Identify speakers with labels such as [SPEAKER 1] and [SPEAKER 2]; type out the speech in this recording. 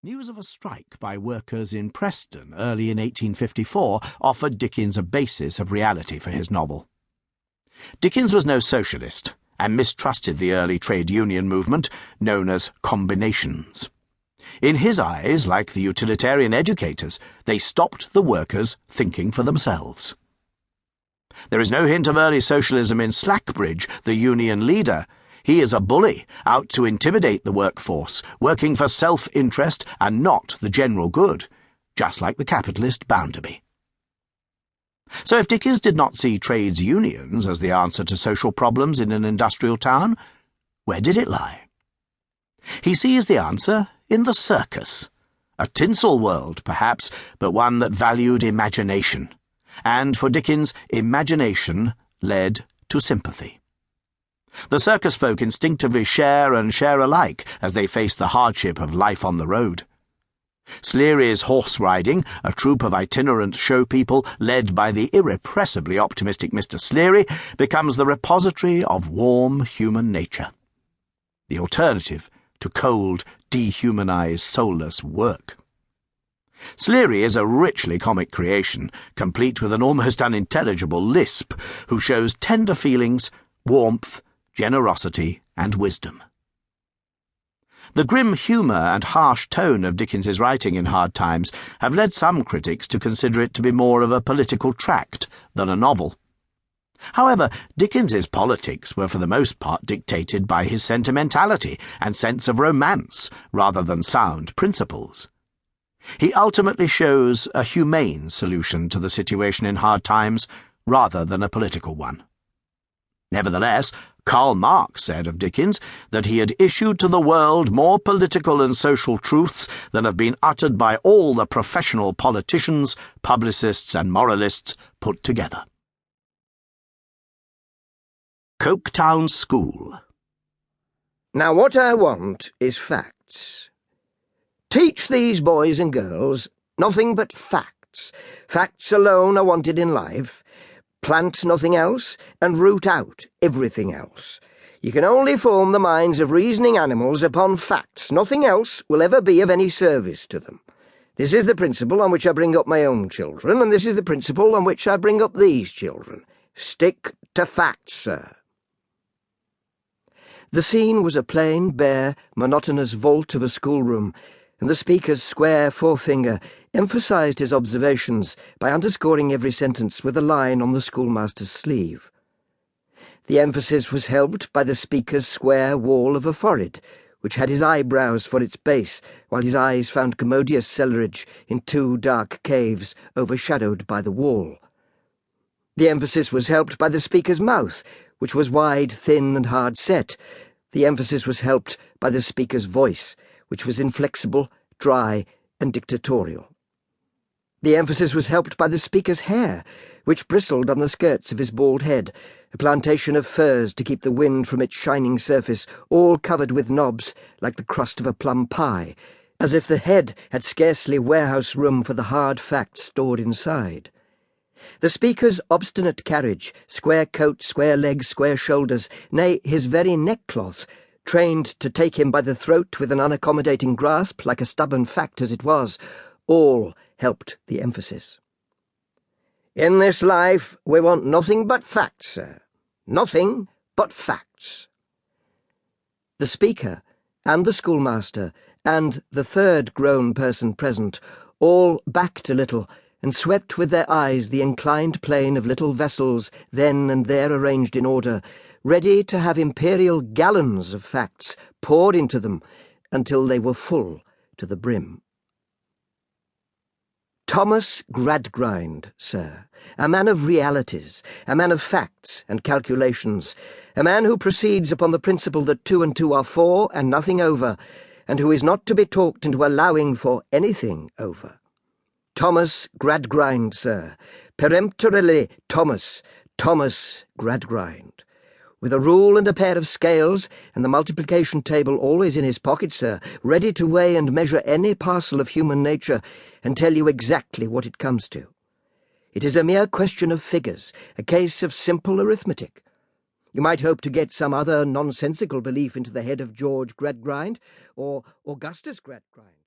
[SPEAKER 1] News of a strike by workers in Preston early in 1854 offered Dickens a basis of reality for his novel. Dickens was no socialist and mistrusted the early trade union movement, known as combinations. In his eyes, like the utilitarian educators, they stopped the workers thinking for themselves. There is no hint of early socialism in Slackbridge, the union leader. He is a bully, out to intimidate the workforce, working for self-interest and not the general good, just like the capitalist Bounderby. So if Dickens did not see trades unions as the answer to social problems in an industrial town, where did it lie? He sees the answer in the circus, a tinsel world, perhaps, but one that valued imagination. And for Dickens, imagination led to sympathy. The circus folk instinctively share and share alike as they face the hardship of life on the road. Sleary's horse riding, a troupe of itinerant show people led by the irrepressibly optimistic Mr. Sleary, becomes the repository of warm human nature. The alternative to cold, dehumanized, soulless work. Sleary is a richly comic creation, complete with an almost unintelligible lisp, who shows tender feelings, warmth, generosity, and wisdom. The grim humour and harsh tone of Dickens's writing in hard times have led some critics to consider it to be more of a political tract than a novel. However, Dickens's politics were for the most part dictated by his sentimentality and sense of romance rather than sound principles. He ultimately shows a humane solution to the situation in hard times rather than a political one. Nevertheless, Karl Marx said of Dickens that he had issued to the world more political and social truths than have been uttered by all the professional politicians, publicists, and moralists put together. Coketown School.
[SPEAKER 2] Now what I want is facts. Teach these boys and girls nothing but facts. Facts alone are wanted in life. Plant nothing else, and root out everything else. You can only form the minds of reasoning animals upon facts. Nothing else will ever be of any service to them. This is the principle on which I bring up my own children, and this is the principle on which I bring up these children. Stick to facts, sir. The scene was a plain, bare, monotonous vault of a schoolroom, and the speaker's square forefinger emphasized his observations by underscoring every sentence with a line on the schoolmaster's sleeve. The emphasis was helped by the speaker's square wall of a forehead, which had his eyebrows for its base, while his eyes found commodious cellarage in two dark caves overshadowed by the wall. The emphasis was helped by the speaker's mouth, which was wide, thin, and hard set. The emphasis was helped by the speaker's voice, which was inflexible, dry, and dictatorial. The emphasis was helped by the speaker's hair, which bristled on the skirts of his bald head, a plantation of furs to keep the wind from its shining surface, all covered with knobs like the crust of a plum pie, as if the head had scarcely warehouse room for the hard facts stored inside. The speaker's obstinate carriage, square coat, square legs, square shoulders, nay, his very neckcloth, trained to take him by the throat with an unaccommodating grasp, like a stubborn fact as it was, all helped the emphasis. In this life we want nothing but facts, sir. Nothing but facts. The speaker, and the schoolmaster, and the third grown person present, all backed a little, and swept with their eyes the inclined plane of little vessels then and there arranged in order, ready to have imperial gallons of facts poured into them until they were full to the brim. Thomas Gradgrind, sir, a man of realities, a man of facts and calculations, a man who proceeds upon the principle that 2 and 2 are 4 and nothing over, and who is not to be talked into allowing for anything over. Thomas Gradgrind, sir, peremptorily Thomas Gradgrind. With a rule and a pair of scales, and the multiplication table always in his pocket, sir, ready to weigh and measure any parcel of human nature, and tell you exactly what it comes to. It is a mere question of figures, a case of simple arithmetic. You might hope to get some other nonsensical belief into the head of George Gradgrind, or Augustus Gradgrind.